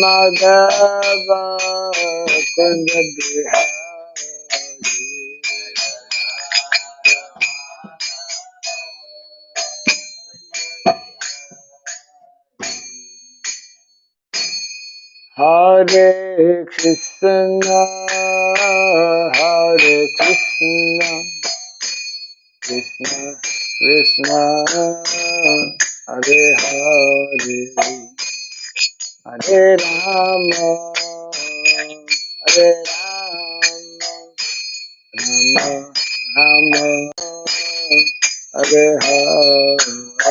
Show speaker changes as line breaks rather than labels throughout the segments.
Madhava Kunda Bihari. Hare Krishna, Hare Krishna, Krishna Krishna, Hare Hare, Hare Rama, Hare Rama, Rama Rama, Hare Hare.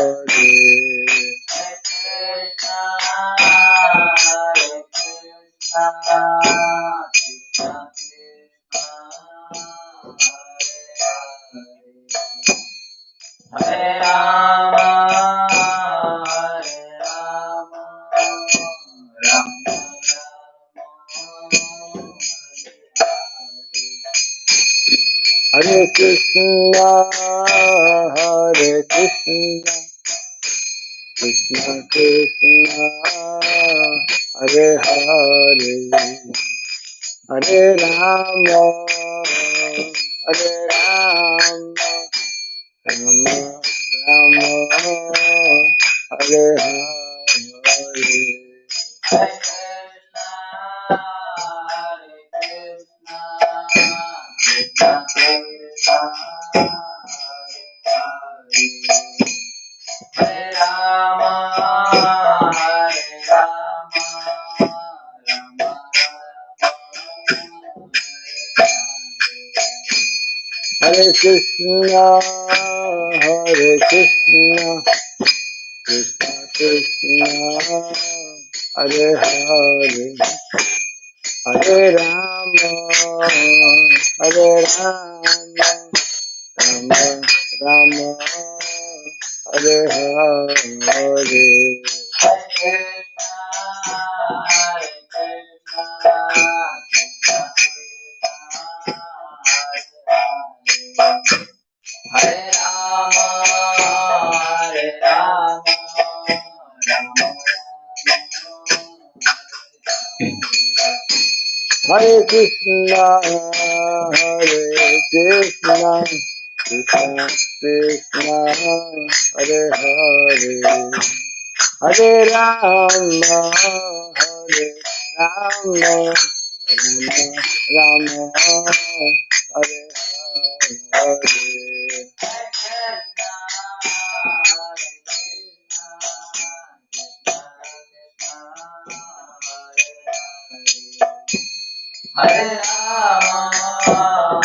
Hare Rama, Hare Rama, Rama Hare Krishna, Hare Krishna, Krishna Krishna, Hare Hare, Hare Rama, Hare Rama, Rama Rama, Hare Hare. Hare Rama, Hare Rama, Rama Hare Krishna, Hare Krishna, Krishna Krishna, Hare Hare, Hare Rama, Hare Rama, Rama Rama, Hare Hare. Hare Rama, Hare Rama, Rama Hare Krishna, Hare Krishna, Krishna Krishna, Hare Hare, Hare Rama, Hare Rama, Rama Rama, Hare Hare. Hare Rama,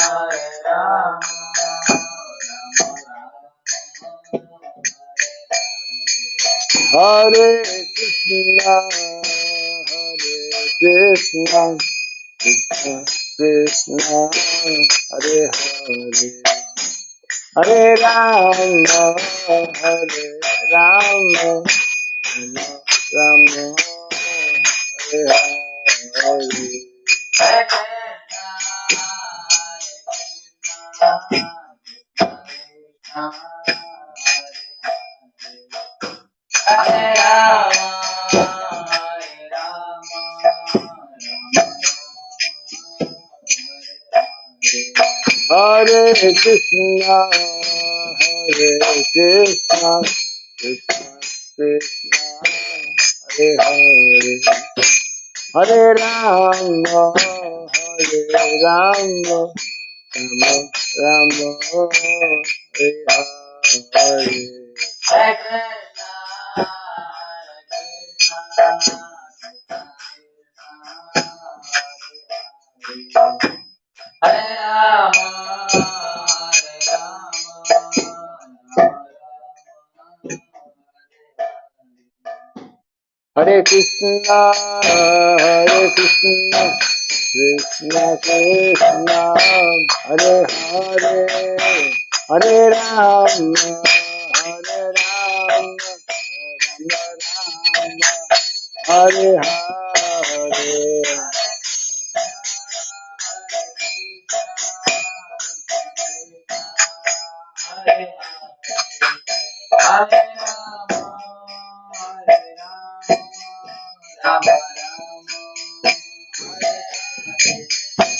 Hare Rama, Hare Krishna, Hare Krishna, Krishna Krishna, Hare Hare, Hare Rama, Hare Rama, Rama Rama, Hare Hare. Hare Rama, Hare Rama, Hare Krishna, Hare Krishna, Krishna Krishna, Hare Hare, Hare Rama, Hare Rama, Rama Rama, Hare Hare. Hare Rama, Hare Rama, Hare Krishna, Hare Krishna, Krishna Krishna, Hare Hare, Hare Rama, Hare Rama, Rama Rama, Hare Hare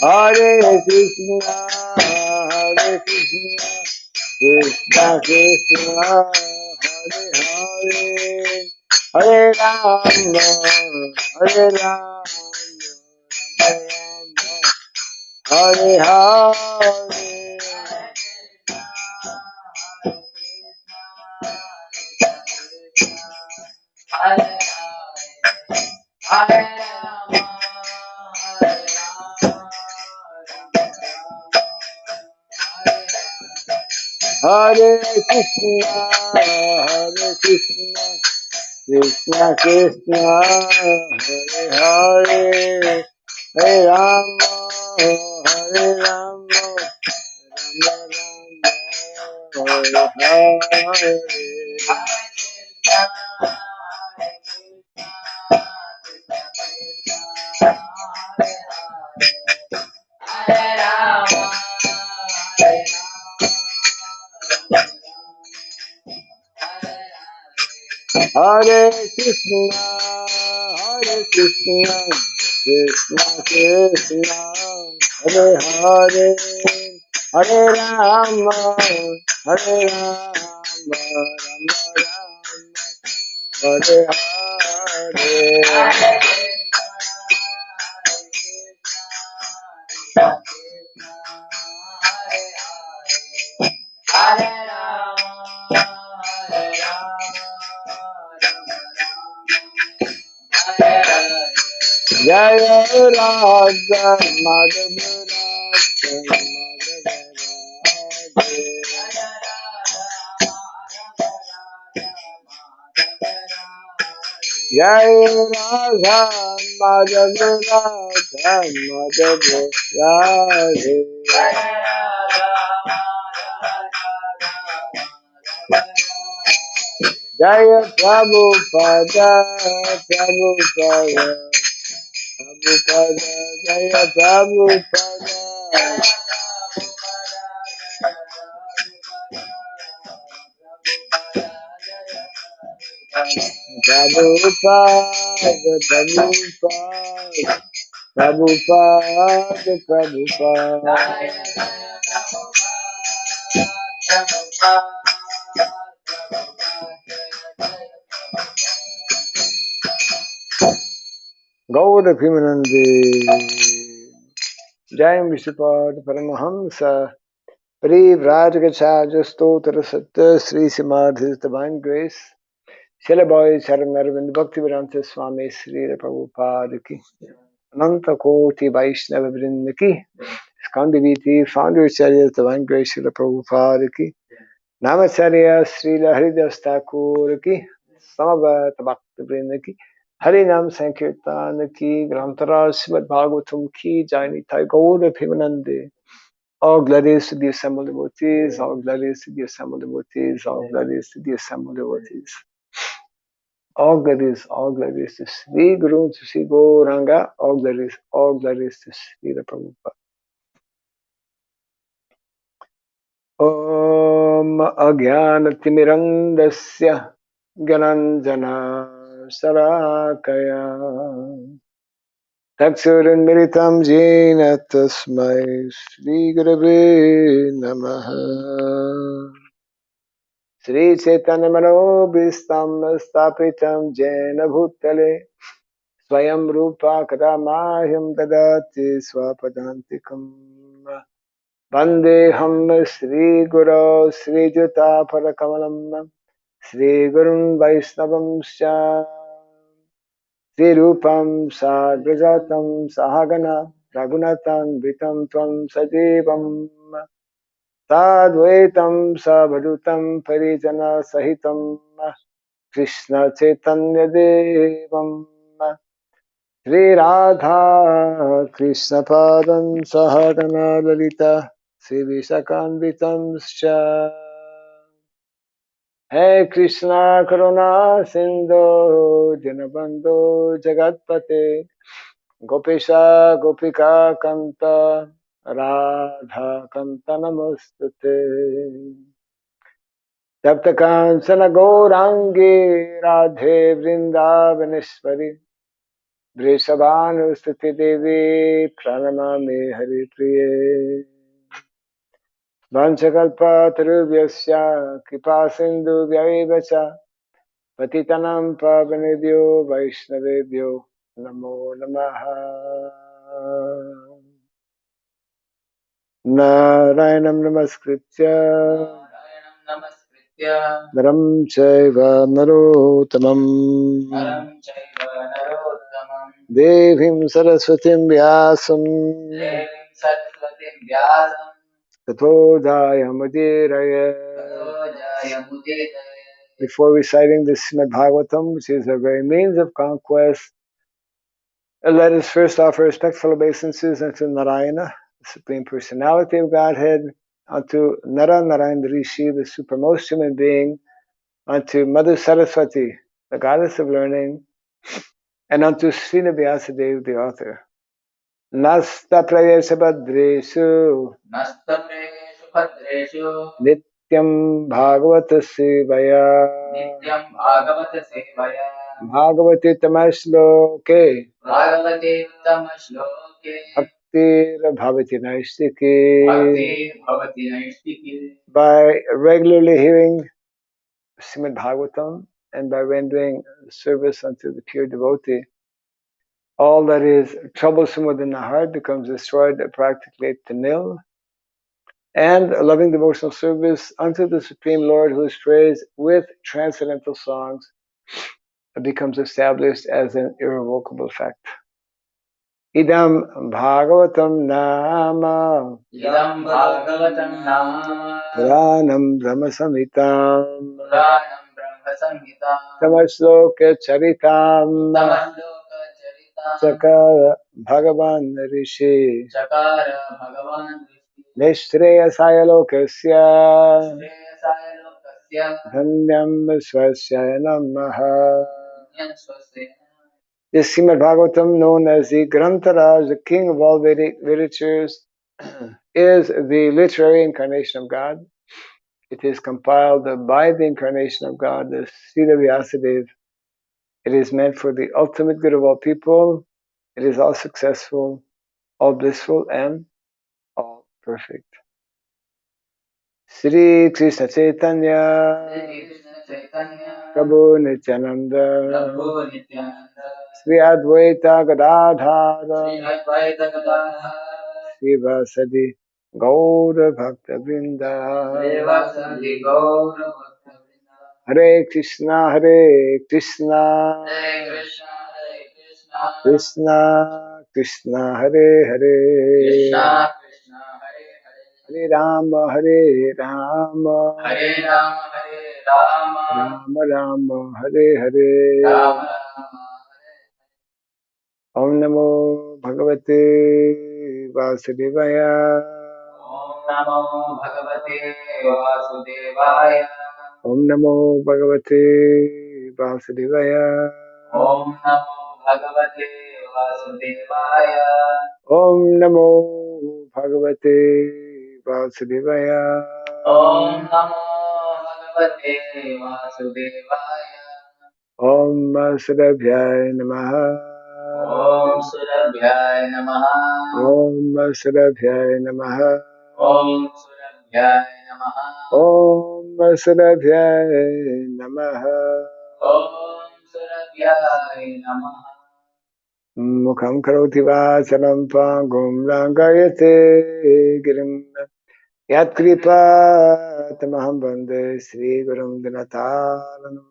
Hare Krishna, Hare Krishna, Krishna Krishna, Hare Hare, Hare Rama, Hare Rama, Hare Hare. Hare Krishna, Hare Krishna, Krishna Krishna, Hare Hare, Hare Rama, Hare Rama, Rama Rama, Hare Hare. Hare Krishna, Hare Krishna, Krishna Krishna, Hare Hare, Hare Rama, Hare Rama, Rama Rama, Hare Hare. Jaya Radha Madhava Radha Jaya Radha Madhava Radha Madhava Radha Jaya Prabhupada Prabhupada Prabhupada Jaya Prabhupada Prabhupada Prabhupada Prabhupada Prabhupada Gaura Pimanandi Jayam Vishupad Paramahamsa Parivrajagacharya Stotra Satya Sri Simadhis Divine Grace Srila Boy Charan Arvind Bhaktivedanta Swami Srila Prabhupada Ki Ananta Koti Vaishnava Vrinda Ki Skandiviti Founder Acharya Divine Grace Srila Prabhupada Ki Namacharya Srila Haridas Thakur Ki Samavata Bhakta Vrinda Ki Harinam Sankirtan Ki Grantaraj Srimad Bhagavatam Ki Jai Nitai Gaura Pimanande. All glories to the assembled devotees, all glories to the assembled devotees, all glories to the assembled devotees. All glories to Sri Guru, to Sri Gauranga, all glories to Sri Prabhupada. Om Agyanatimirandasya Gyananjana Sarakaya Taksurinmiritam Jena Tasmai Sri Gurave Namaha Sri Chaitanya Manobhistam Stapitam Jena Bhutale Swayam Rupa Kadamahyam Dadati Swapadantikam Vandeham Sri Guru Sri Juta Parakamalam Sri Gurun Vaisnavam Sya Sri Rupam Sagrajatam Sahagana Raghunatan Vitam Tvam Sajivam Tadvaitam Savadhutam Parijana Sahitam Krishna Chaitanya Devam Sri Radha Krishna Padam Sahagana Lalita Sri Visakanvitam Scha Hey Krishna Karuna Sindhu Dinabandhu Jagatpate Gopesha Gopika Kanta Radha Kanta Namostate Taptakansana Gaurangi Radhe Vrindavaneshwari Vrishabhanustati Devi Pranamami Hari Priye Vanchakalpatarubhyasya Kripa Sindhu Vyaivacha Patitanam Pavanebhyo Vaishnavebhyo Namo Namaha Narayanam Namaskritya Naram Chaiva Narottamam Devim Saraswatim Vyasam Tato Jayamudiraya. Before reciting the Srimad Bhagavatam, which is our very means of conquest, let us first offer respectful obeisances unto Narayana, the Supreme Personality of Godhead, unto Nara Narayana Rishi, the supremmost human being, unto Mother Saraswati, the goddess of learning, and unto Srila Vyasadeva, the author. Nasta prayesha badreshu Nityam Bhagavata Sevaya Bhagavati Tamashloke Bhaktir Bhavati Naistiki. By regularly hearing Srimad Bhagavatam and by rendering service unto the pure devotee, all that is troublesome within the heart becomes destroyed practically to nil, and a loving devotional service unto the Supreme Lord, who is praised with transcendental songs, becomes established as an irrevocable fact. Idam Bhagavatam Nama Puranam Brahma Samhitam Tamasloka Charitam Chakara Bhagavan Rishi Nishreyasaya Lokasya Dhanyam Swasya Namaha. This Srimad Bhagavatam, known as the Grantaraj, the king of all Vedic literatures, is the literary incarnation of God. It is compiled by the incarnation of God, the Srila Vyasadeva. It is meant for the ultimate good of all people. It is all successful, all blissful, and all perfect. Sri Krishna Chaitanya Prabhu Nityananda Sri Advaita Gadadhara Srivasadi Gaura Bhakta Vrinda. Hare Krishna Krishna Krishna Hare Hare Hare Rama Rama Rama Hare Hare. Om Namo Bhagavate Vasudevaya. Om Namo Bhagavate Vasudevaya. Om Namo Bhagavate Vasudevaya. Om Surabhyaya Namaha. Om Surabhyaya Namaha. Om Surabhyaya Namaha. Mukham karoti vachalam pangum langayate girim yat kripa tamaham bande Sri Gurum Dinataranam.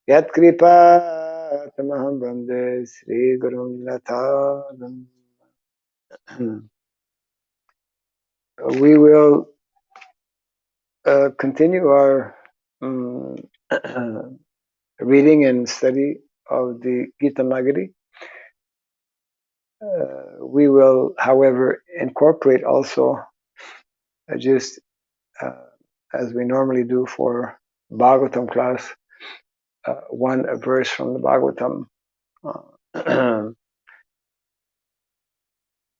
Yat kripa tamaham bande Sri Gurum Dinataranam. We will continue our reading and study of the Gita Nagari. We will, however, incorporate also just as we normally do for Bhagavatam class, one verse from the Bhagavatam,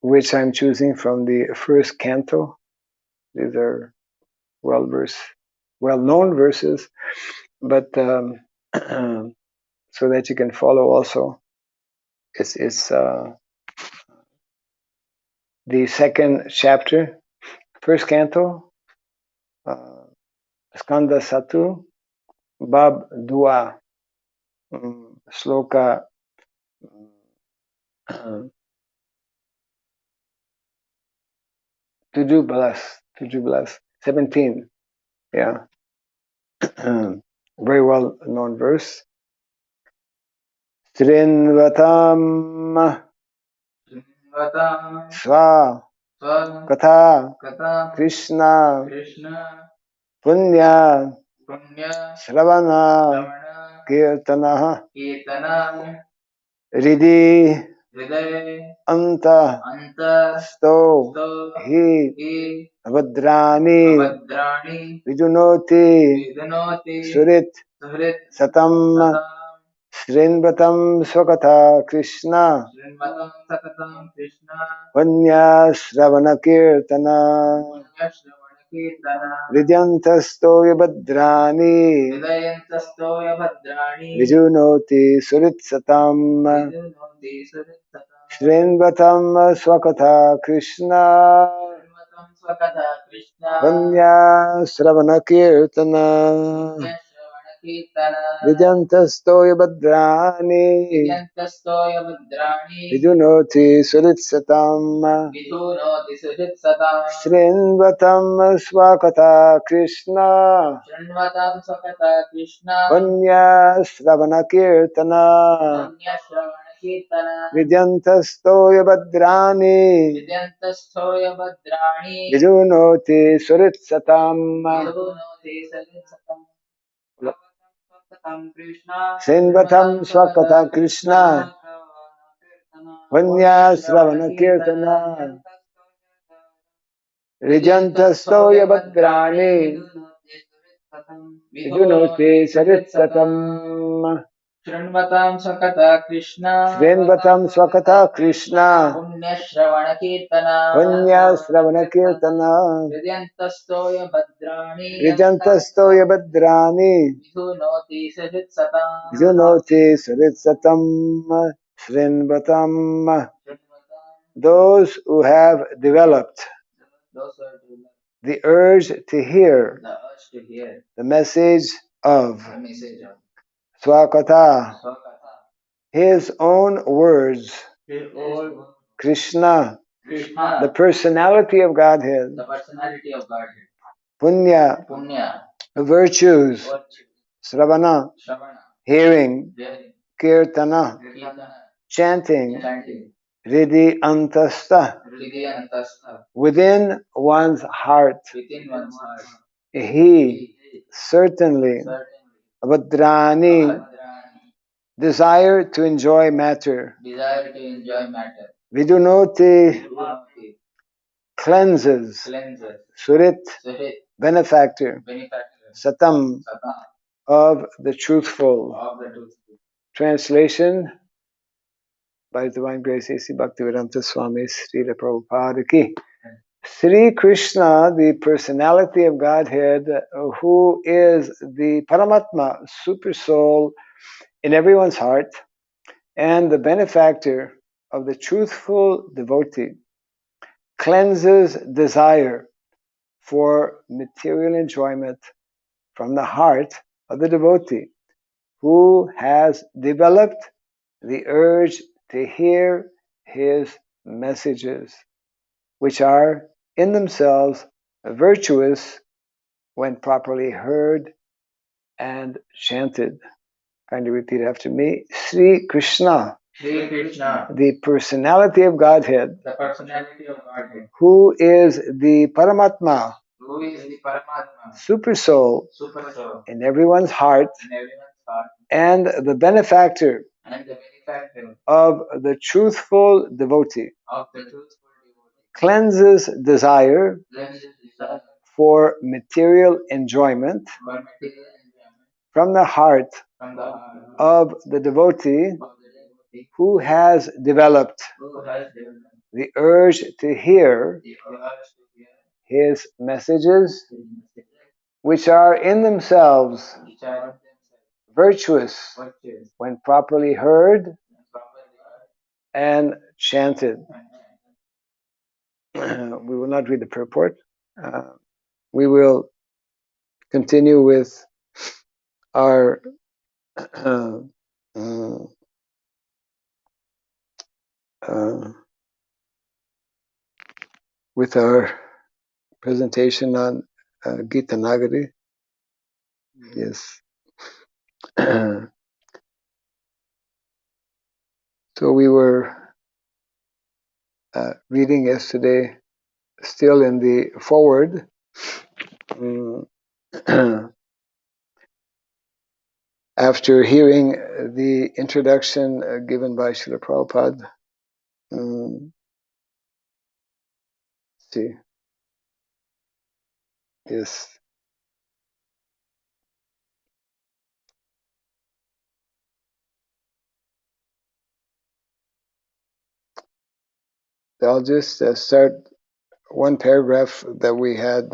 which I'm choosing from the first canto. These are well-known verses, but so that you can follow also. It's the second chapter, first canto, Skanda Satu, Bab Dua, Sloka Tujuh 17. Yeah. Very well known verse. Srinvatam Sva Katha Krishna Punya Shravana Kirtana Ridi Anta Sto Hi Vadrani Vidunoti Surit Satam Srinvatam Swakatha Krishna Vanya Shravana Kirtana Vidyantastoya Bhadrani Vijunoti Surit Satam Srinvatam Swakatha Krishna Vanya Shravana Kirtana Vidyantastoya Bhadrani Vidunoti Surit Satam Srinvatam Swakatha Krishna Vanya Shravana Kirtana Vidyantastoya Bhadrani Vidunoti Surit Satam Srinvatam Swakatha Krishna Vanya Shravana Kirtana Vidyantastoya Bhadrani Vidunoti Surit Satam Srinvatam Swakatha Krishna Vanya Shravana Kirtana Vidyantastoya Bhadrani Vidunoti Surit Satam Srinvatam. Those who have developed the urge to hear the message of Swakata, his own words, Krishna, the personality of Godhead, Punya, virtues, Sravana, hearing, Kirtana, chanting, Ridi Antasta, within one's heart. He certainly, Vadrani, desire to enjoy matter. Vidunoti, cleanses. Surit, benefactor. Satam, of the truthful. Translation by His Divine Grace A.C. Bhaktivedanta Swami Srila Prabhupada ki. Sri Krishna, the personality of Godhead, who is the Paramatma, super soul in everyone's heart, and the benefactor of the truthful devotee, cleanses desire for material enjoyment from the heart of the devotee, who has developed the urge to hear his messages, which are in themselves virtuous when properly heard and chanted. Kindly repeat after me. Sri Krishna, the personality of Godhead, who is the Paramatma, super soul in everyone's heart, and the benefactor of the truthful devotee, cleanses desire for material enjoyment from the heart of the devotee who has developed the urge to hear his messages, which are in themselves virtuous when properly heard and chanted. We will not read the purport. We will continue with our uh, uh, with our presentation on Gita Nagari. Yes. So we were reading yesterday, still in the forward. After hearing the introduction given by Srila Prabhupada. See, yes. I'll just start one paragraph that we had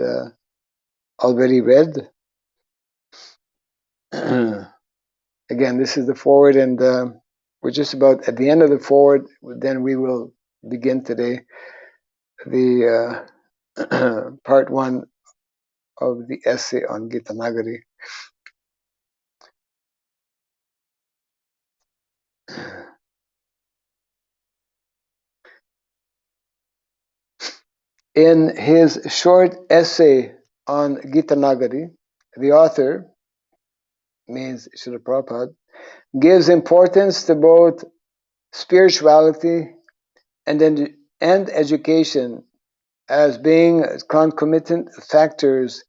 already read. Again, this is the forward, and we're just about at the end of the forward. Then we will begin today the part one of the essay on Gita Nagari. In his short essay on Gita Nagari, the author, means Srila Prabhupada, gives importance to both spirituality and education as being concomitant factors,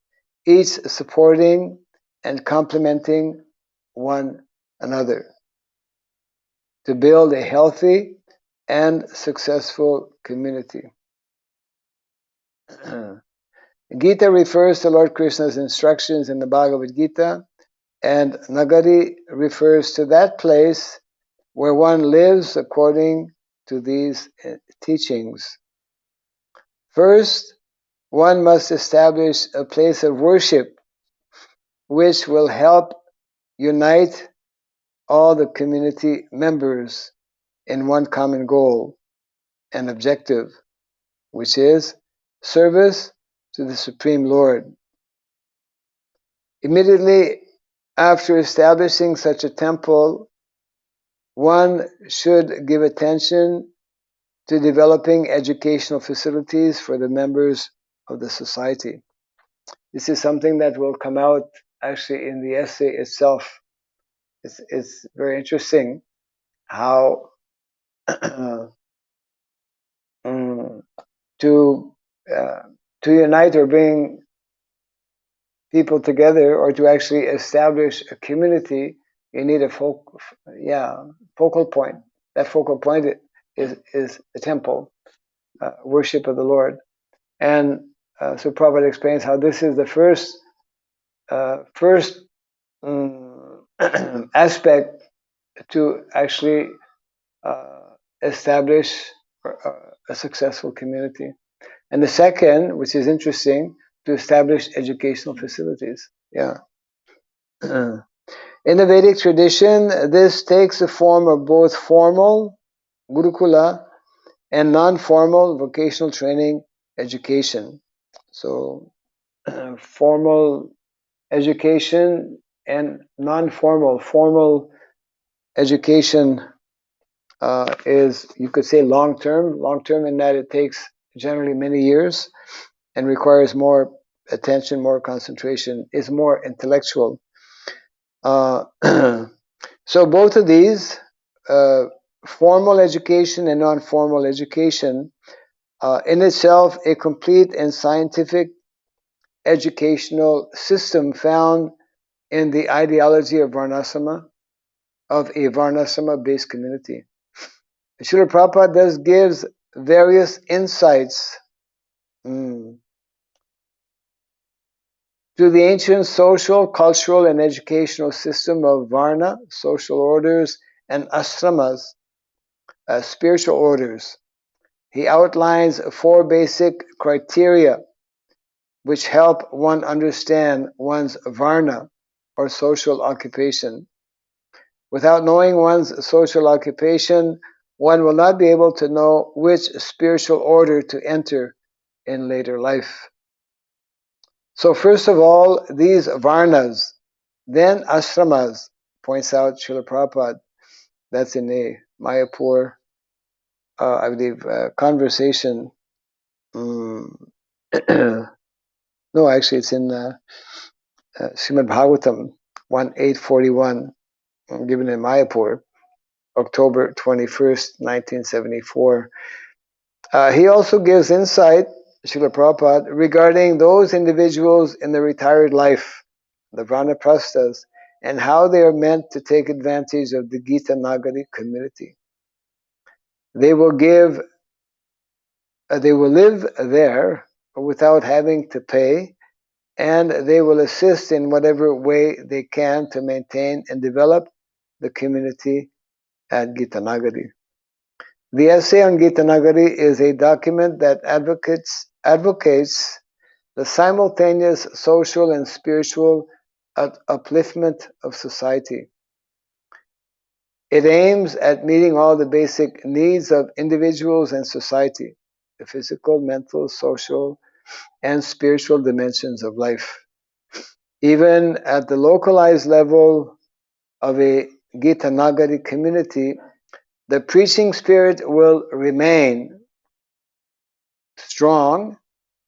each supporting and complementing one another to build a healthy and successful community. Gita refers to Lord Krishna's instructions in the Bhagavad Gita, and Nagari refers to that place where one lives according to these teachings. First, one must establish a place of worship which will help unite all the community members in one common goal and objective, which is service to the Supreme Lord. Immediately after establishing such a temple, one should give attention to developing educational facilities for the members of the society. This is something that will come out actually in the essay itself. It's very interesting how to unite or bring people together, or to actually establish a community, you need a focal point. That focal point is the temple, worship of the Lord. And so Prabhupada explains how this is the first aspect to actually establish a successful community. And the second, which is interesting, to establish educational facilities. Yeah. In the Vedic tradition, this takes the form of both formal Gurukula and non-formal vocational training education. So, formal education and non-formal. Formal education is, you could say, long-term. Long-term in that it takes generally many years and requires more attention, more concentration, is more intellectual. So both of these, formal education and non-formal education, in itself a complete and scientific educational system found in the ideology of Varnasrama, of a Varnasrama-based community. Srila Prabhupada thus gives various insights To the ancient social, cultural, and educational system of Varna, social orders, and ashramas, spiritual orders. He outlines 4 basic criteria which help one understand one's Varna, or social occupation. Without knowing one's social occupation, one will not be able to know which spiritual order to enter in later life. So first of all, these Varnas, then ashramas, points out Srila Prabhupada. That's in a Mayapur, I believe, conversation. No, actually, it's in Srimad Bhagavatam 1.841, given in Mayapur, October 21st, 1974. He also gives insight, Srila Prabhupada, regarding those individuals in the retired life, the Vanaprasthas, and how they are meant to take advantage of the Gita Nagari community. They will live there without having to pay, and they will assist in whatever way they can to maintain and develop the community at Gita Nagari. The essay on Gita Nagari is a document that advocates the simultaneous social and spiritual upliftment of society. It aims at meeting all the basic needs of individuals and society, the physical, mental, social, and spiritual dimensions of life. Even at the localized level of a Gita Nagari community, the preaching spirit will remain strong,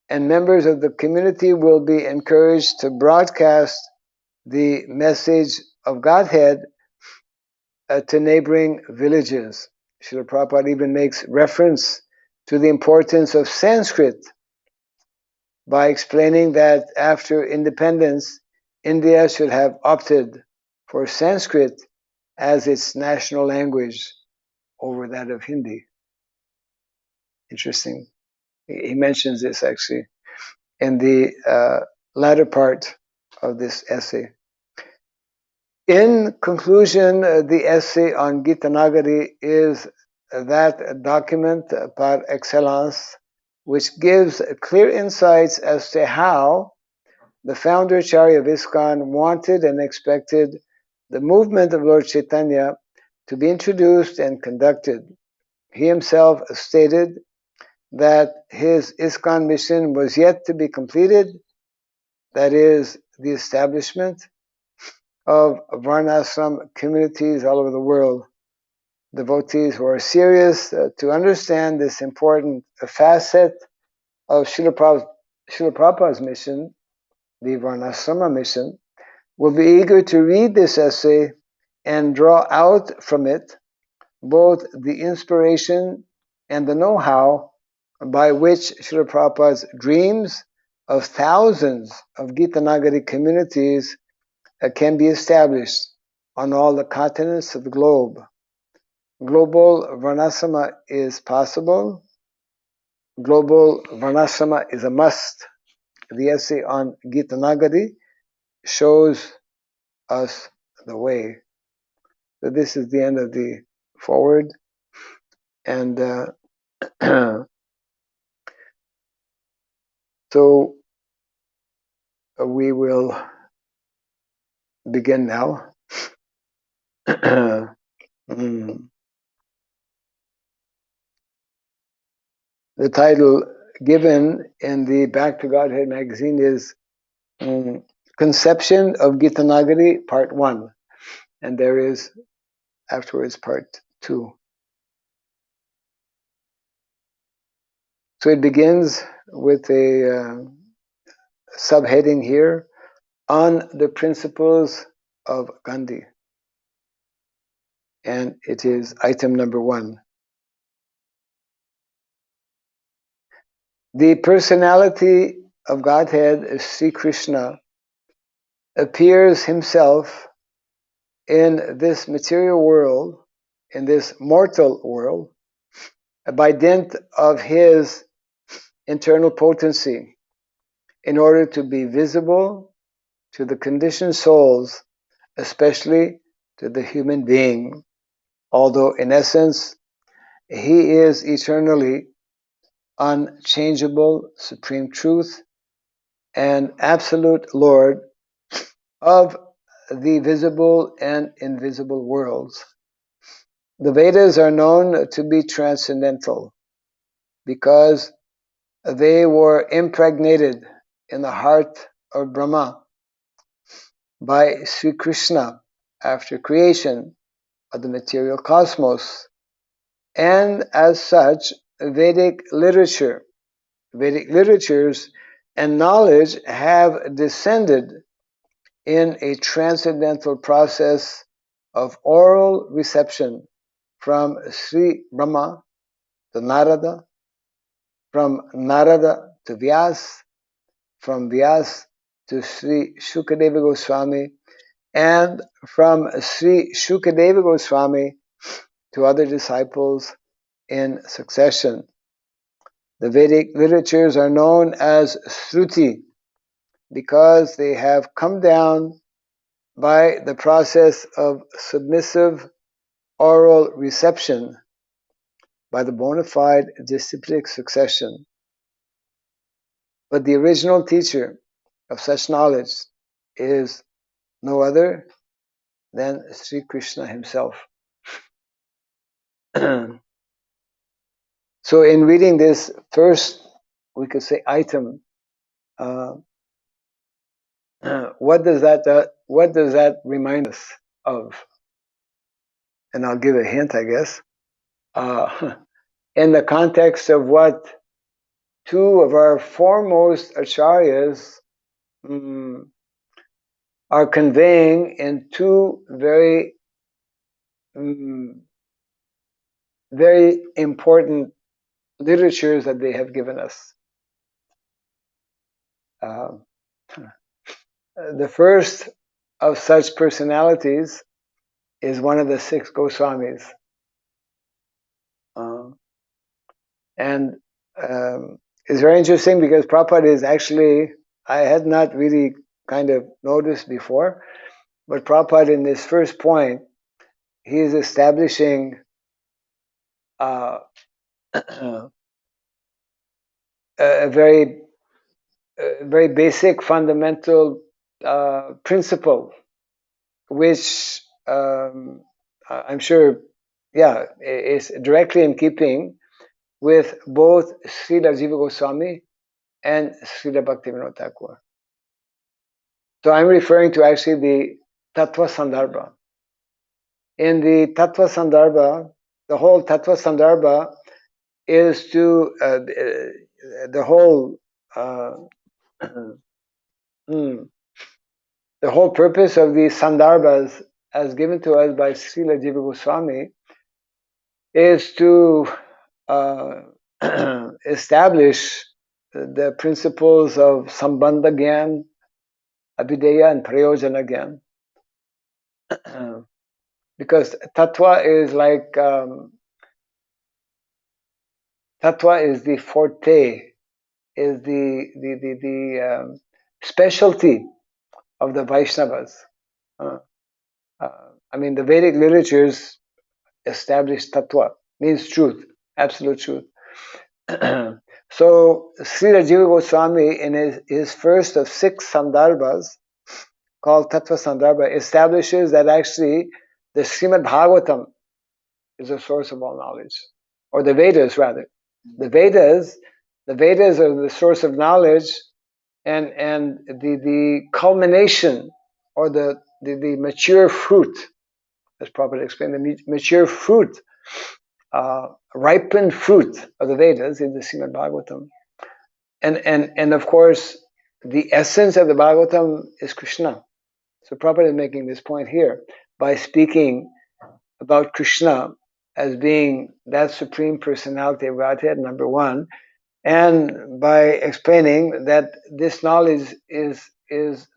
and members of the community will be encouraged to broadcast the message of Godhead to neighboring villages. Srila Prabhupada even makes reference to the importance of Sanskrit by explaining that after independence, India should have opted for Sanskrit as its national language over that of Hindi. Interesting. He mentions this actually in the latter part of this essay. In conclusion, the essay on Gita Nagari is that document par excellence which gives clear insights as to how the founder Acharya of ISKCON wanted and expected the movement of Lord Chaitanya to be introduced and conducted. He himself stated that his ISKCON mission was yet to be completed, that is, the establishment of Varnasrama communities all over the world. Devotees who are serious to understand this important facet of Srila Prabhupada's mission, the Varnasrama mission, will be eager to read this essay and draw out from it both the inspiration and the know-how by which Srila Prabhupada's dreams of thousands of Gita Nagari communities can be established on all the continents of the globe. Global Varnasrama is possible. Global Varnasrama is a must. The essay on Gita Nagari shows us the way. So this is the end of the foreword, and so we will begin now. The title given in the Back to Godhead magazine is Conception of Gita Nagari, Part 1. And there is afterwards Part 2. So it begins with a subheading here, on the principles of Gandhi. And it is item number 1. The personality of Godhead, Sri Krishna, appears himself in this material world, in this mortal world, by dint of his internal potency, in order to be visible to the conditioned souls, especially to the human being, although in essence he is eternally unchangeable supreme truth and absolute Lord of the visible and invisible worlds. The Vedas are known to be transcendental because they were impregnated in the heart of Brahma by Sri Krishna after creation of the material cosmos. And as such, Vedic literatures and knowledge have descended in a transcendental process of oral reception from Sri Brahma to Narada, from Narada to Vyas, from Vyas to Sri Shukadeva Goswami, and from Sri Shukadeva Goswami to other disciples in succession. The Vedic literatures are known as Shruti because they have come down by the process of submissive oral reception by the bona fide disciplic succession. But the original teacher of such knowledge is no other than Sri Krishna himself. So in reading this first, we could say, item, what does that remind us of? And I'll give a hint, I guess. In the context of what two of our foremost acharyas are conveying in two very, very important literatures that they have given us. The first of such personalities is one of the six Goswamis. And it's very interesting because Prabhupada is actually, I had not really kind of noticed before, but Prabhupada in this first point, he is establishing a very basic fundamental principle, which I'm sure, is directly in keeping with both Srila Jiva Goswami and Srila Bhaktivinoda Thakur. So I'm referring to actually the Tattva Sandarbha. In the Tattva Sandarbha, the whole Tattva Sandarbha is to the whole the whole purpose of these Sandarbhas as given to us by Srila Jiva Goswami is to establish the principles of Sambandha Gyan, Abhideya and Prayojana Gyan. Because Tattva is like, Tattva is the forte, is the specialty of the Vaishnavas. I mean, the Vedic literatures establish Tattva, means truth, absolute truth. So, Srila Jiva Goswami, in his first of six Sandarbhas, called Tattva Sandarbha, establishes that actually the Srimad Bhagavatam is a source of all knowledge, or the Vedas rather. The Vedas are the source of knowledge, and the culmination, or the mature fruit, as Prabhupada explained, the mature fruit, ripened fruit of the Vedas is the Srimad Bhagavatam. And of course, the essence of the Bhagavatam is Krishna. So Prabhupada is making this point here by speaking about Krishna as being that supreme personality of Godhead, number one, and by explaining that this knowledge is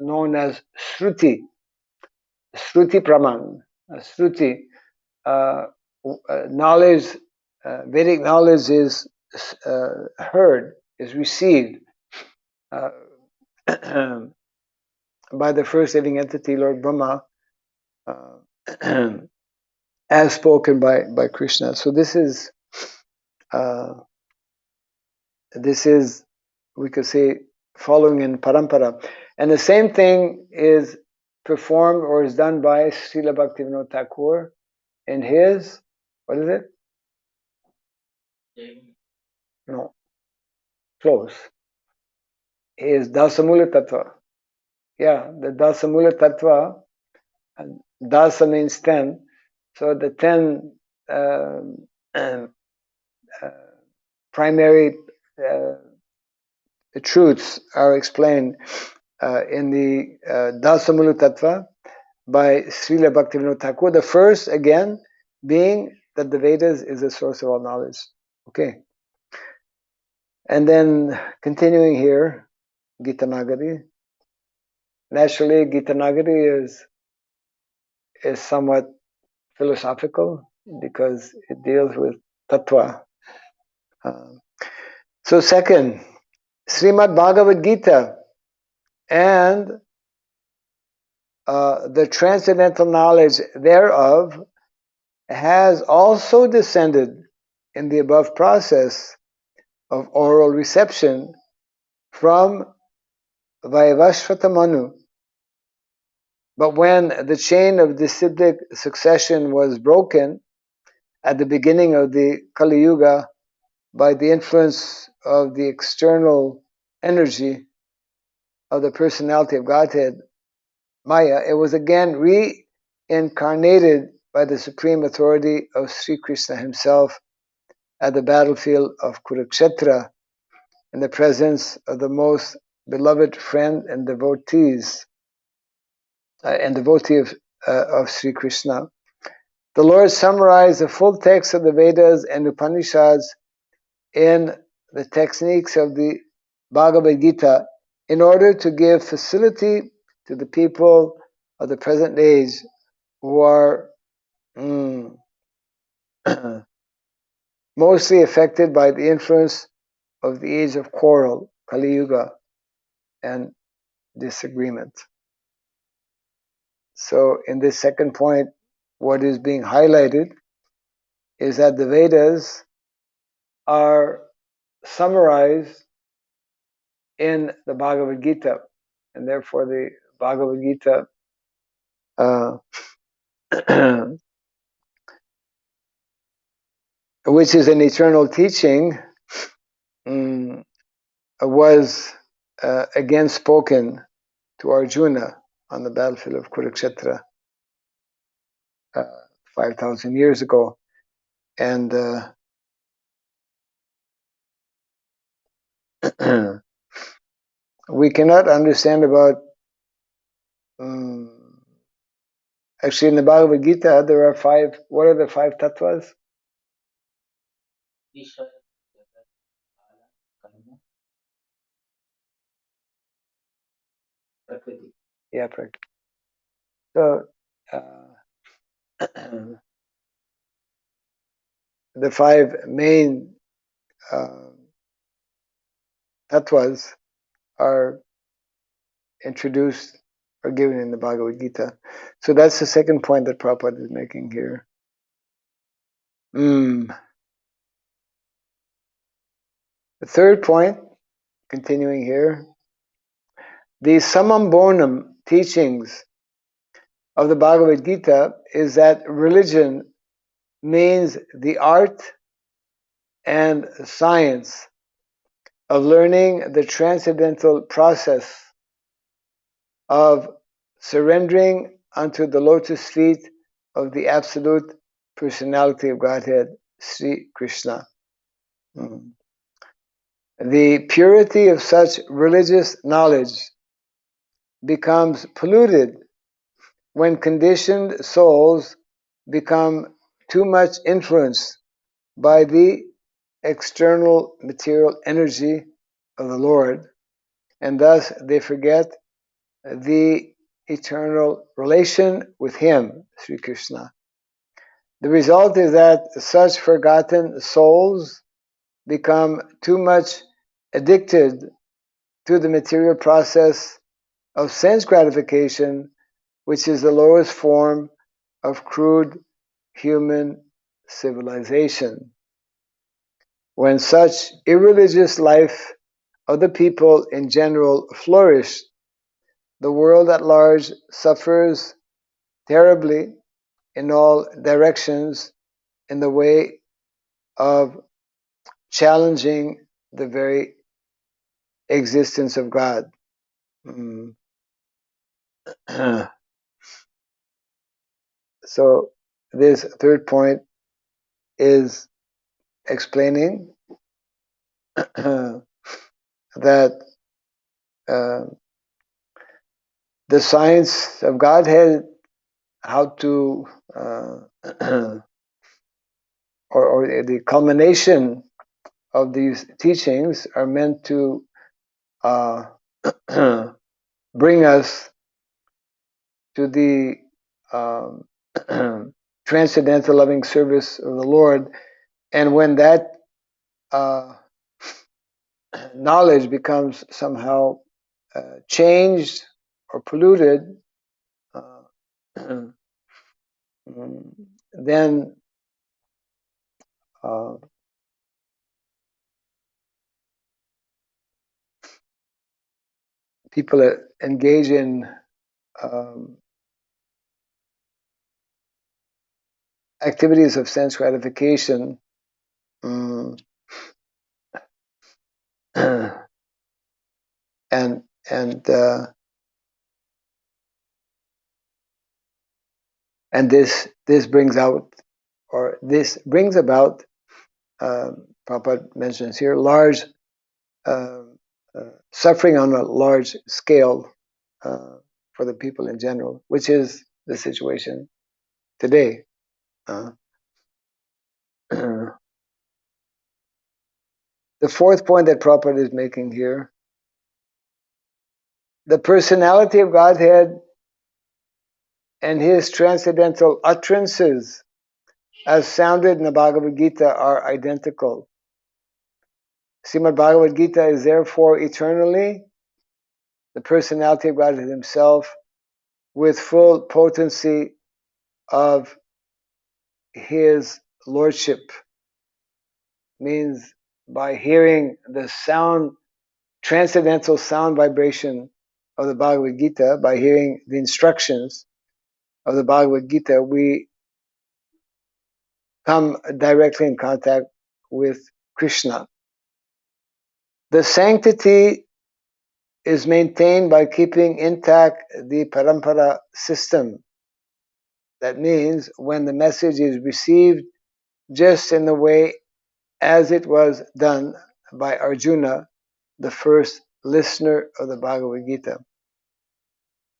known as Shruti, Shruti Praman, Shruti. Knowledge, Vedic knowledge is heard, is received by the first living entity, Lord Brahma, as spoken by Krishna. So this is, we could say, following in parampara. And the same thing is performed or is done by Srila Bhaktivinoda Thakur in his, what is it? No, close. His Dasamula Tattva. Yeah, the Dasamula Tattva, Dasa means 10. So the 10 primary truths are explained in the Dasamula Tattva by Srila Bhaktivinoda Thakur. The first, again, being that the Vedas is the source of all knowledge. Okay. And then continuing here, Gita Nagari. Naturally, Gita Nagari is somewhat philosophical because it deals with tattva. So second, Srimad Bhagavad Gita and the transcendental knowledge thereof has also descended in the above process of oral reception from Vaivashvata Manu. But when the chain of disciplic succession was broken at the beginning of the Kali Yuga by the influence of the external energy of the personality of Godhead, Maya, it was again reincarnated by the supreme authority of Sri Krishna himself at the battlefield of Kurukshetra in the presence of the most beloved friend and devotee of Sri Krishna. The Lord summarized the full text of the Vedas and Upanishads in the techniques of the Bhagavad Gita in order to give facility to the people of the present age who are mostly affected by the influence of the age of quarrel, Kali Yuga, and disagreement. So in this second point, what is being highlighted is that the Vedas are summarized in the Bhagavad Gita, and therefore the Bhagavad Gita which is an eternal teaching, was again spoken to Arjuna on the battlefield of Kurukshetra 5,000 years ago. And we cannot understand about, actually in the Bhagavad Gita, there are 5, what are the 5 tattvas? Yeah, Prakriti. So, the 5 main tattvas are introduced or given in the Bhagavad Gita. So that's the second point that Prabhupada is making here. The third point, continuing here, the summum bonum teachings of the Bhagavad Gita is that religion means the art and science of learning the transcendental process of surrendering unto the lotus feet of the absolute personality of Godhead, Sri Krishna. The purity of such religious knowledge becomes polluted when conditioned souls become too much influenced by the external material energy of the Lord, and thus they forget the eternal relation with Him, Sri Krishna. The result is that such forgotten souls become too much addicted to the material process of sense gratification, which is the lowest form of crude human civilization. When such irreligious life of the people in general flourished, the world at large suffers terribly in all directions in the way of challenging the very existence of God. So this third point is explaining that the science of Godhead, how to, or the culmination of these teachings are meant to bring us to the transcendental loving service of the Lord. And when that knowledge becomes somehow changed or polluted, then people that engage in activities of sense gratification and and uh, and this brings out, or this brings about, Prabhupada mentions here, large uh, suffering on a large scale for the people in general, which is the situation today. The fourth point that Prabhupada is making here: the personality of Godhead and his transcendental utterances, as sounded in the Bhagavad Gita, are identical. Srimad Bhagavad Gita is therefore eternally the personality of God himself, with full potency of his lordship. Means by hearing the sound, transcendental sound vibration of the Bhagavad Gita, by hearing the instructions of the Bhagavad Gita, we come directly in contact with Krishna. The sanctity is maintained by keeping intact the parampara system. That means when the message is received just in the way as it was done by Arjuna, the first listener of the Bhagavad Gita.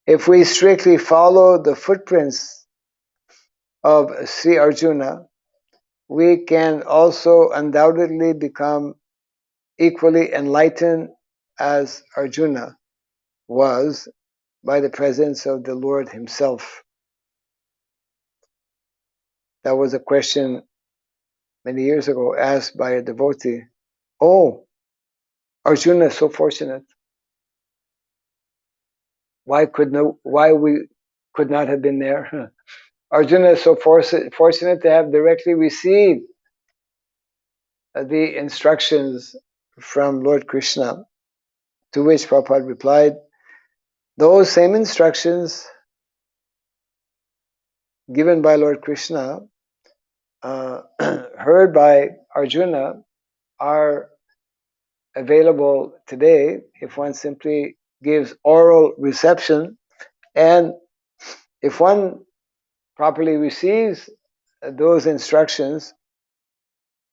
If we strictly follow the footprints of Sri Arjuna, we can also undoubtedly become equally enlightened as Arjuna was by the presence of the Lord himself. That was a question many years ago asked by a devotee. Oh, Arjuna is so fortunate. Why we could not have been there? Arjuna is so fortunate to have directly received the instructions from Lord Krishna. To which Prabhupada replied, those same instructions given by Lord Krishna, heard by Arjuna, are available today if one simply gives oral reception, and if one properly receives those instructions,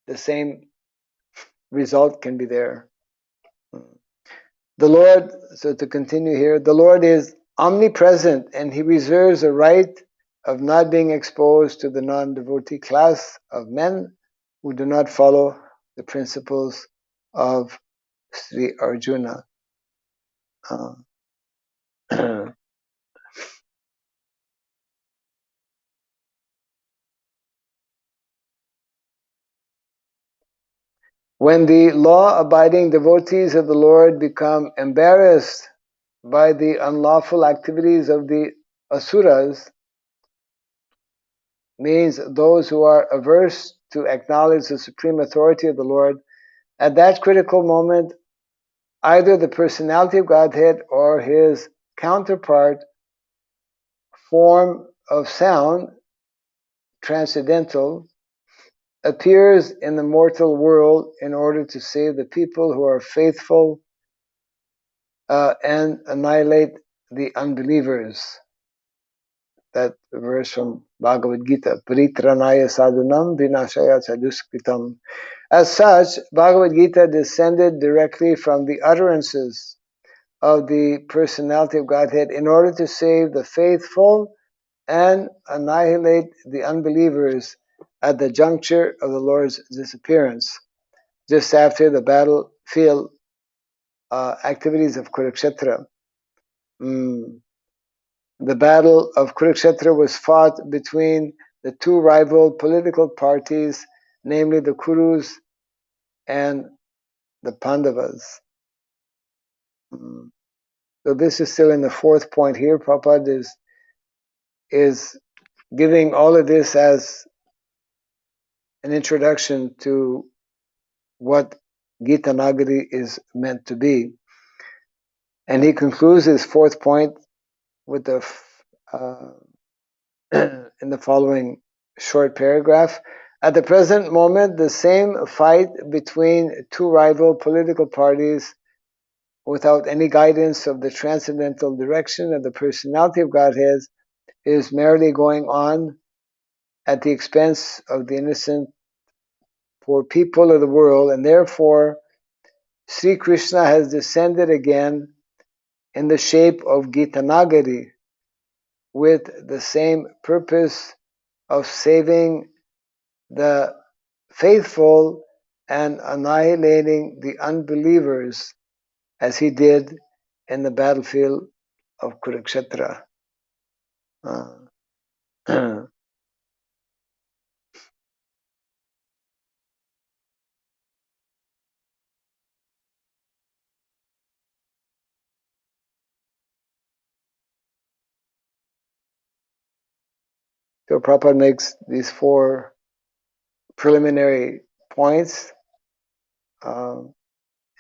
the same result can be there. The Lord, so to continue here, the Lord is omnipresent and he reserves the right of not being exposed to the non-devotee class of men who do not follow the principles of Sri Arjuna. When the law-abiding devotees of the Lord become embarrassed by the unlawful activities of the asuras means those who are averse to acknowledge the supreme authority of the Lord. At that critical moment, either the personality of Godhead or his counterpart form of sound, transcendental, appears in the mortal world in order to save the people who are faithful and annihilate the unbelievers. That verse from Bhagavad Gita, Paritranaya sadhunam vinashaya saduskritam. As such, Bhagavad Gita descended directly from the utterances of the personality of Godhead in order to save the faithful and annihilate the unbelievers at the juncture of the Lord's disappearance, just after the battlefield activities of Kurukshetra. The battle of Kurukshetra was fought between the two rival political parties, namely the Kurus and the Pandavas. So this is still in the fourth point here. Prabhupada is giving all of this as an introduction to what Gita Nagari is meant to be. And he concludes his fourth point with the in the following short paragraph. At the present moment, the same fight between two rival political parties without any guidance of the transcendental direction of the personality of Godhead is merely going on at the expense of the innocent poor people of the world, and therefore Sri Krishna has descended again in the shape of Gita Nagari with the same purpose of saving the faithful and annihilating the unbelievers as he did in the battlefield of Kurukshetra. So Prabhupada makes these four preliminary points, and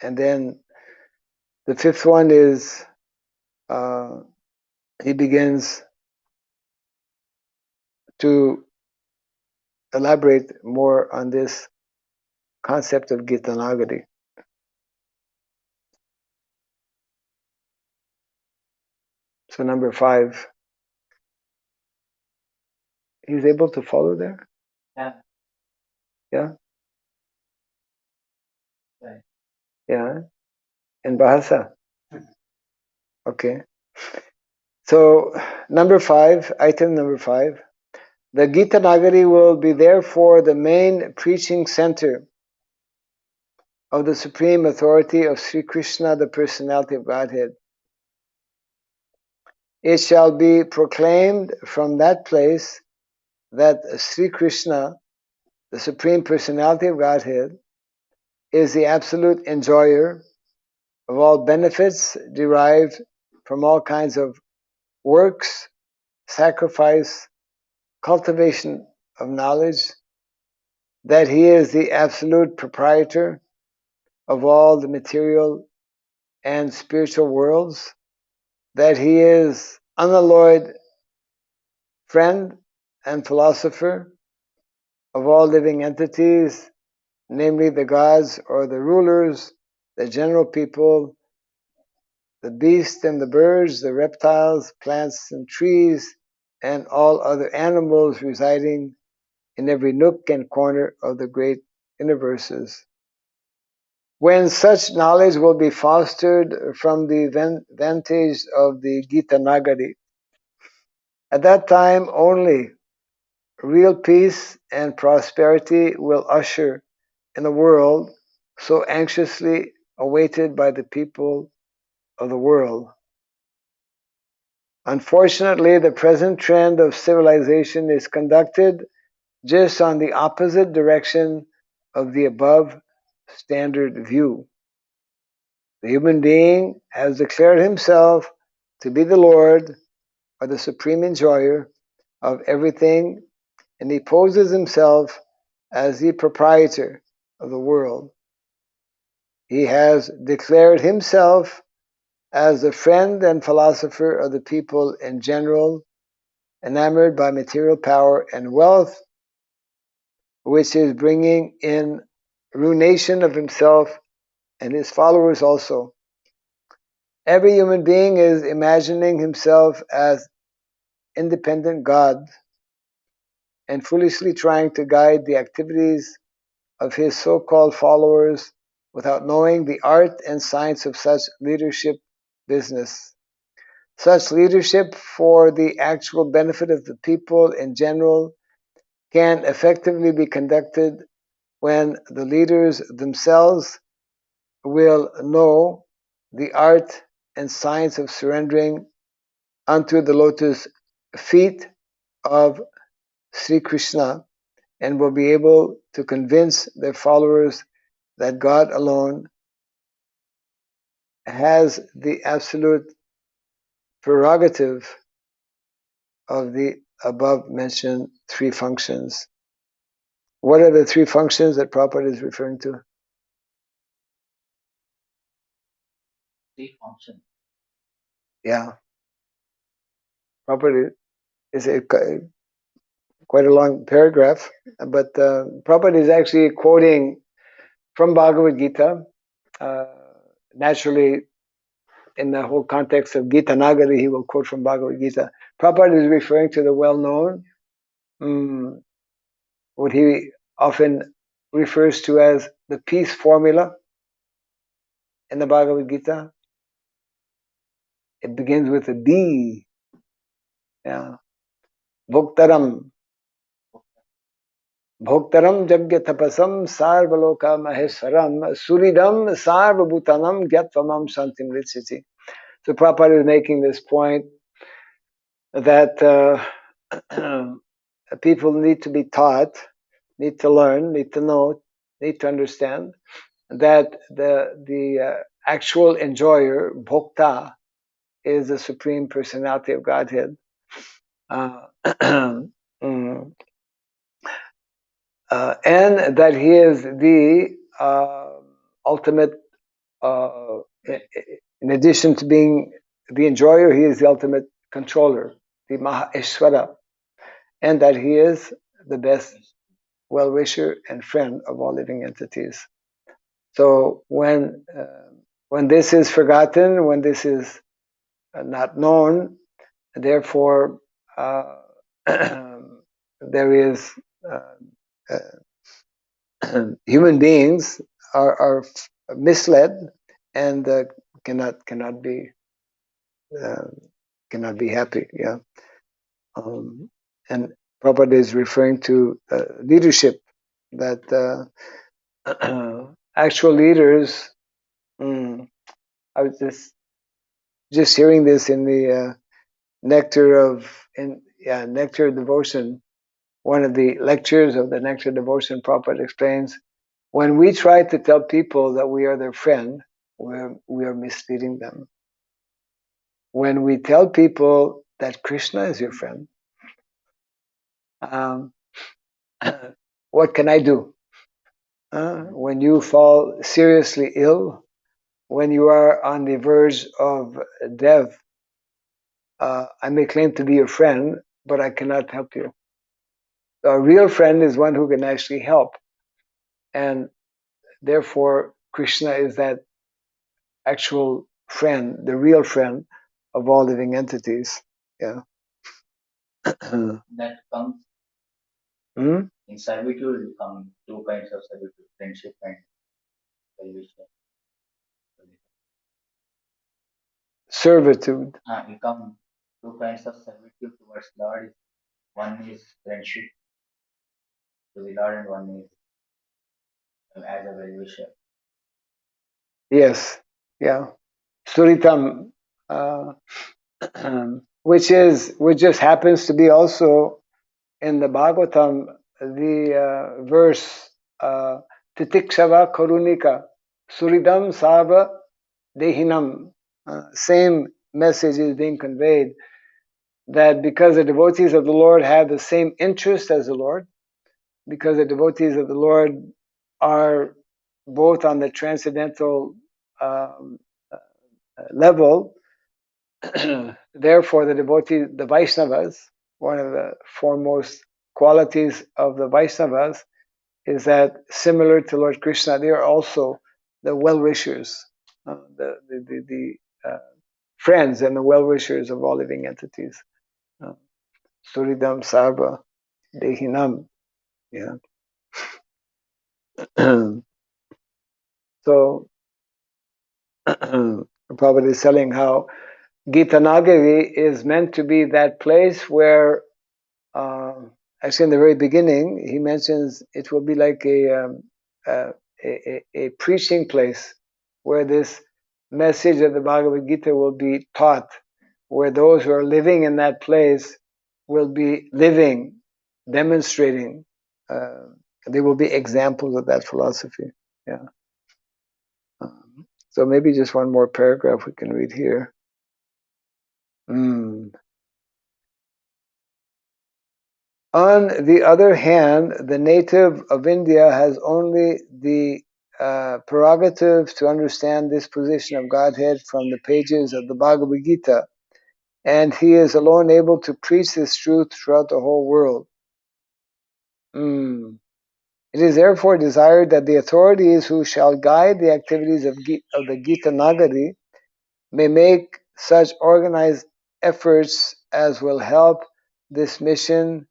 then the fifth one is he begins to elaborate more on this concept of Gita Nagari. So number 5, he's able to follow there? Yeah. Yeah? Yeah? In Bahasa? Okay. So number 5, item number 5. The Gita Nagari will be therefore the main preaching center of the supreme authority of Sri Krishna, the personality of Godhead. It shall be proclaimed from that place that Sri Krishna, the supreme personality of Godhead, is the absolute enjoyer of all benefits derived from all kinds of works, sacrifice, cultivation of knowledge, that he is the absolute proprietor of all the material and spiritual worlds, that he is unalloyed friend and philosopher of all living entities, namely the gods or the rulers, the general people, the beasts and the birds, the reptiles, plants and trees, and all other animals residing in every nook and corner of the great universes. When such knowledge will be fostered from the vantage of the Gita Nagari, at that time only real peace and prosperity will usher in the world so anxiously awaited by the people of the world. Unfortunately, the present trend of civilization is conducted just on the opposite direction of the above standard view. The human being has declared himself to be the Lord or the supreme enjoyer of everything, and he poses himself as the proprietor of the world. He has declared himself as the friend and philosopher of the people in general, enamored by material power and wealth, which is bringing in ruination of himself and his followers also. Every human being is imagining himself as independent God and foolishly trying to guide the activities of his so-called followers without knowing the art and science of such leadership business. Such leadership for the actual benefit of the people in general can effectively be conducted when the leaders themselves will know the art and science of surrendering unto the lotus feet of Sri Krishna and will be able to convince their followers that God alone has the absolute prerogative of the above mentioned three functions. What are the three functions that Prabhupada is referring to?
Three functions.
Yeah. Prabhupada is quite a long paragraph, but Prabhupada is actually quoting from Bhagavad Gita. Naturally, in the whole context of Gita Nagari, he will quote from Bhagavad Gita. Prabhupada is referring to the well-known, what he often refers to as the peace formula in the Bhagavad Gita. It begins with a B. Yeah. Bhoktaram. Bhoktaram Jagya Tapasam Sarvaloka Maheswaram Suridam Sarvabhutanam Gyatvamam Santim Ritsiti. So Prabhupada is making this point that people need to be taught, need to learn, need to know, need to understand that the actual enjoyer, Bhokta, is the Supreme Personality of Godhead. And that he is the ultimate, in addition to being the enjoyer, he is the ultimate controller, the Maheshwara, and that he is the best well-wisher and friend of all living entities. So when this is forgotten, when this is not known, therefore there is human beings are misled and cannot be happy. Yeah, and Prabhupada is referring to leadership, that actual leaders. I was just hearing this in the Nectar of Devotion. One of the lectures of the Nectar of Devotion, Prabhupada explains, when we try to tell people that we are their friend, we are misleading them. When we tell people that Krishna is your friend, what can I do? When you fall seriously ill, when you are on the verge of death, I may claim to be your friend, but I cannot help you. A real friend is one who can actually help. And therefore, Krishna is that actual friend, the real friend of all living entities. Yeah.
That comes in servitude, will come two kinds of servitude, friendship and salvation.
Servitude.
Will come two kinds of servitude towards Lord. One is friendship to the Lord and one is as a well-wisher.
Yes. Yeah. Sridham, which just happens to be also in the Bhagavatam, the verse Titikshava Karunika Suridam Sava Dehinam, same message is being conveyed, that because the devotees of the Lord have the same interest as the Lord, because the devotees of the Lord are both on the transcendental um, level, therefore the devotees, the Vaishnavas, one of the foremost qualities of the Vaishnavas is that similar to Lord Krishna, they are also the well-wishers, the friends and the well-wishers of all living entities. Sridham Sarva Dehinam. Yeah. So Prabhupada is telling how Gita Nagari is meant to be that place where, actually in the very beginning, he mentions it will be like a, a preaching place where this message of the Bhagavad Gita will be taught, where those who are living in that place will be living, demonstrating. They will be examples of that philosophy. Yeah. So maybe just one more paragraph we can read here. Mm. On the other hand, the native of India has only the prerogative to understand this position of Godhead from the pages of the Bhagavad Gita, and he is alone able to preach this truth throughout the whole world. Mm. It is therefore desired that the authorities who shall guide the activities of the Gita Nagari may make such organized efforts as will help this mission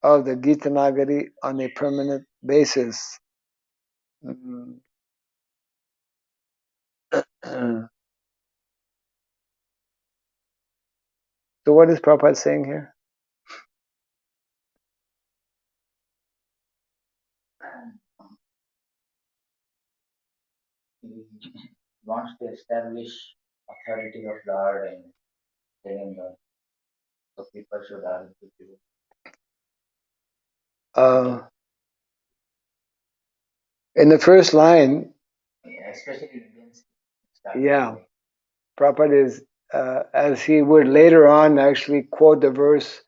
of the Gita Nagari on a permanent basis. Mm. So what is Prabhupada saying here?
He wants to establish authority of Lord and telling God, so people should argue with you.
In the first line,
Especially in Indians.
yeah, Prabhupada is, as he would later on actually quote the verse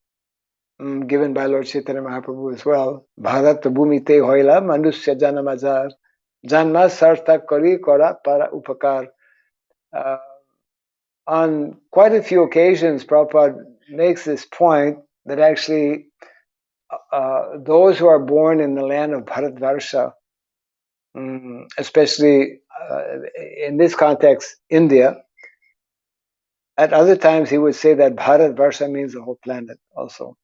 given by Lord Chaitanya Mahaprabhu as well. Bharat bhumi te hoila manusya janamazar janma sarta kari kora para upakar. Uh, on quite a few occasions, Prabhupada makes this point that actually those who are born in the land of Bharatvarsha, especially in this context, India, at other times he would say that Bharatvarsha means the whole planet also.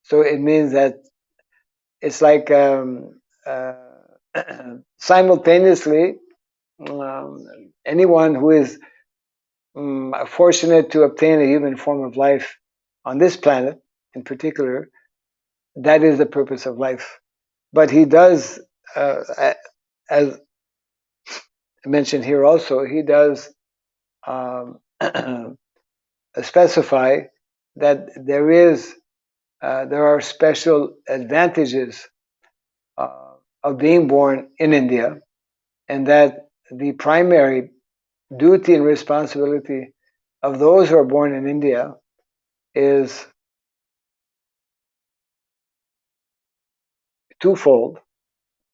So it means that it's like simultaneously anyone who is fortunate to obtain a human form of life on this planet in particular, that is the purpose of life. But he does, as mentioned here also, he does specify that there are special advantages of being born in India, and that the primary duty and responsibility of those who are born in India is twofold: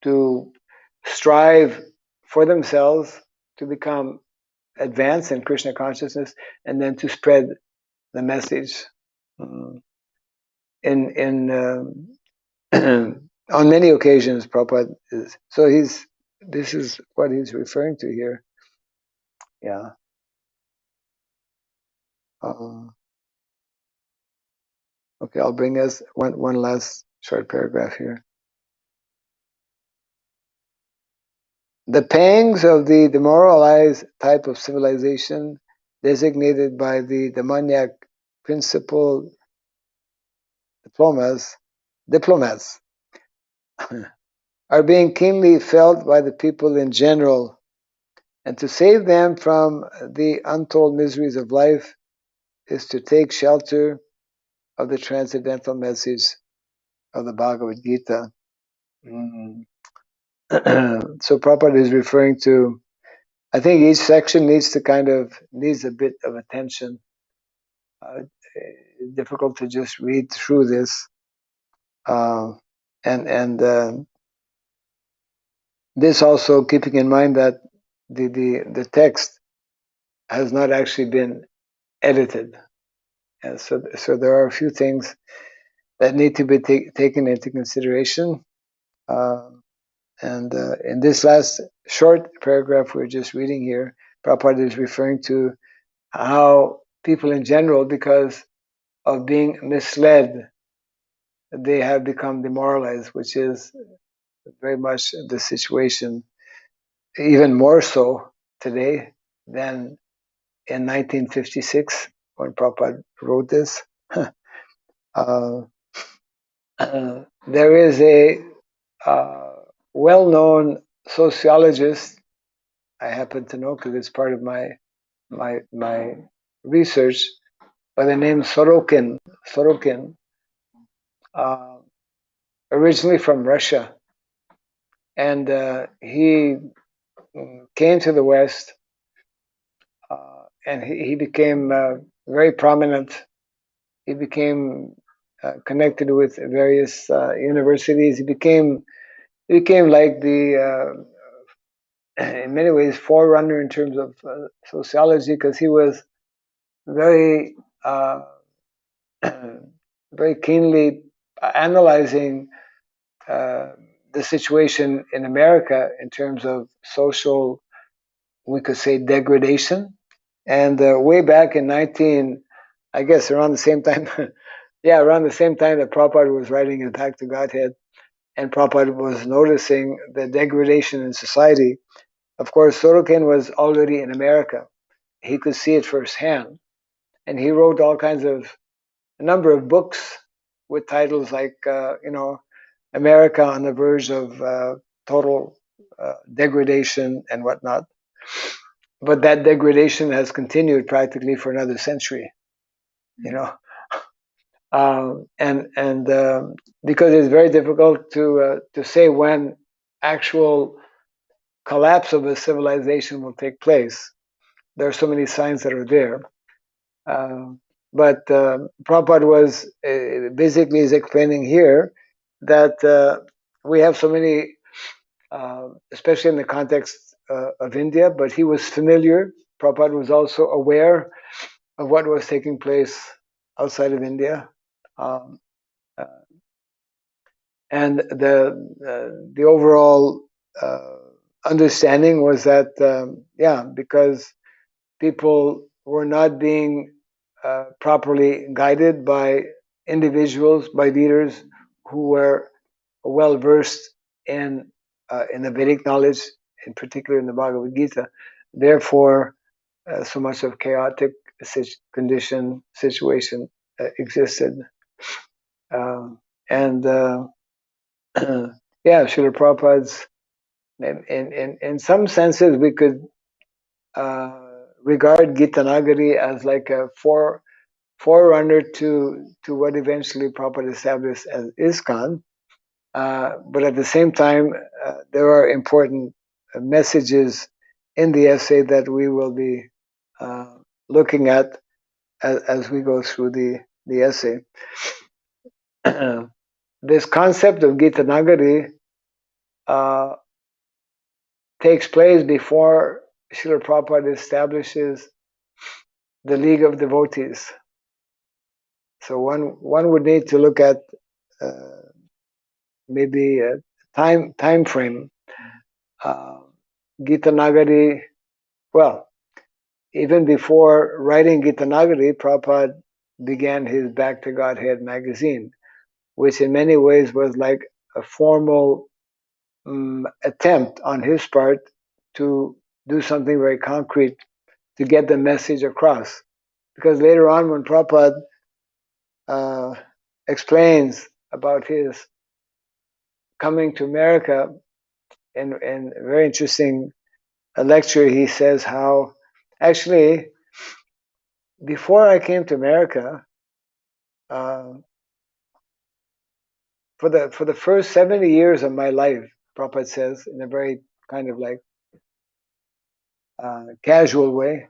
to strive for themselves to become advanced in Krishna consciousness, and then to spread the message. On many occasions, Prabhupada is, so this is what he's referring to here. Yeah. Okay, I'll bring us one last short paragraph here. The pangs of the demoralized type of civilization designated by the demoniac principal diplomats are being keenly felt by the people in general, and to save them from the untold miseries of life is to take shelter of the transcendental message of the Bhagavad Gita. So Prabhupada is referring to I think each section needs a bit of attention. It's difficult to just read through this, and this also keeping in mind that the text has not actually been edited, and so there are a few things that need to be taken into consideration. Uh, and in this last short paragraph we're just reading here, Prabhupada is referring to how people in general, because of being misled, they have become demoralized, which is very much the situation, even more so today than in 1956 when Prabhupada wrote this. uh, there is a uh, well-known sociologist I happen to know because it's part of my research, by the name Sorokin. Sorokin, uh, originally from Russia, and he came to the West, and he became very prominent. He became connected with various universities. He became like the in many ways forerunner in terms of sociology, because he was very uh, very keenly analyzing uh, the situation in America in terms of social, we could say, degradation. And way back in I guess around the same time, yeah, around the same time that Prabhupada was writing his Back to Godhead, and Prabhupada was noticing the degradation in society. Of course, Sorokin was already in America. He could see it firsthand. And he wrote a number of books with titles like, America on the verge of total degradation and whatnot. But that degradation has continued practically for another century, you know. And because it's very difficult to say when actual collapse of a civilization will take place. There are so many signs that are there. Uh, but Prabhupada was basically is explaining here that we have so many, especially in the context of India, but he was familiar. Prabhupada was also aware of what was taking place outside of India. Um, uh, and the overall uh, understanding was that, because people were not being properly guided by individuals, by leaders who were well versed in the Vedic knowledge, in particular in the Bhagavad Gita. Therefore, so much of chaotic situation existed. And yeah, Srila Prabhupada's, in some senses, we could uh, regard Gita Nagari as like a forerunner to what eventually Prabhupada established as ISKCON. But at the same time, there are important messages in the essay that we will be uh, looking at as we go through the essay. This concept of Gita Nagari uh, takes place before Srila Prabhupada establishes the League of Devotees. So one would need to look at uh, maybe a time frame. Uh, Gita Nagari, well, even before writing Gita Nagari, Prabhupada began his Back to Godhead magazine, which in many ways was like a formal attempt on his part to do something very concrete to get the message across. Because later on, when Prabhupada uh, explains about his coming to America in a very interesting lecture, he says how actually before I came to America, uh, for the first 70 years of my life, Prabhupada says in a very kind of like casual way.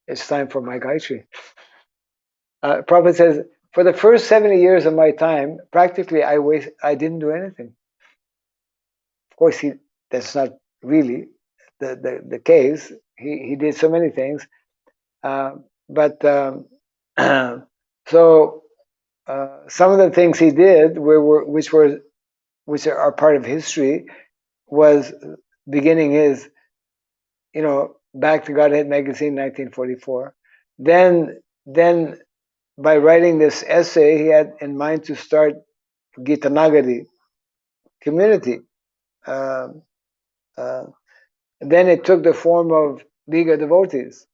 It's time for my Gayatri. Prabhupada says, for the first 70 years of my time, practically I didn't do anything. Of course, that's not really the case. He did so many things. But so some of the things he did, which are part of history, was beginning his, Back to Godhead magazine, 1944. Then by writing this essay, he had in mind to start GITA NAGARI community. Then it took the form of League of Devotees,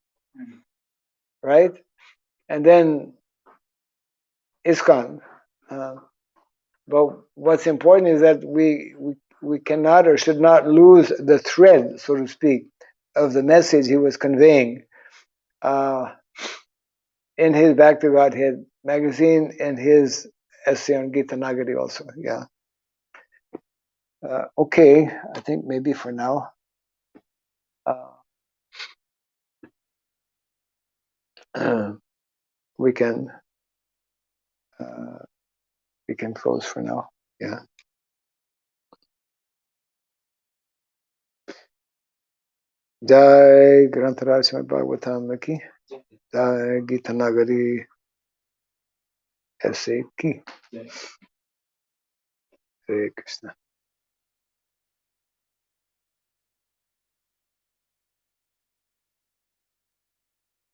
right? And then ISKCON. But what's important is that we cannot or should not lose the thread, so to speak, of the message he was conveying in his Back to Godhead magazine and his essay on Gita Nagari also. Yeah. Okay, I think maybe for now we can close for now. Yeah. Jai Grantaraj Srimad Bhagavatam ki. Jai Gita Nagari essay ki. Hare Krishna.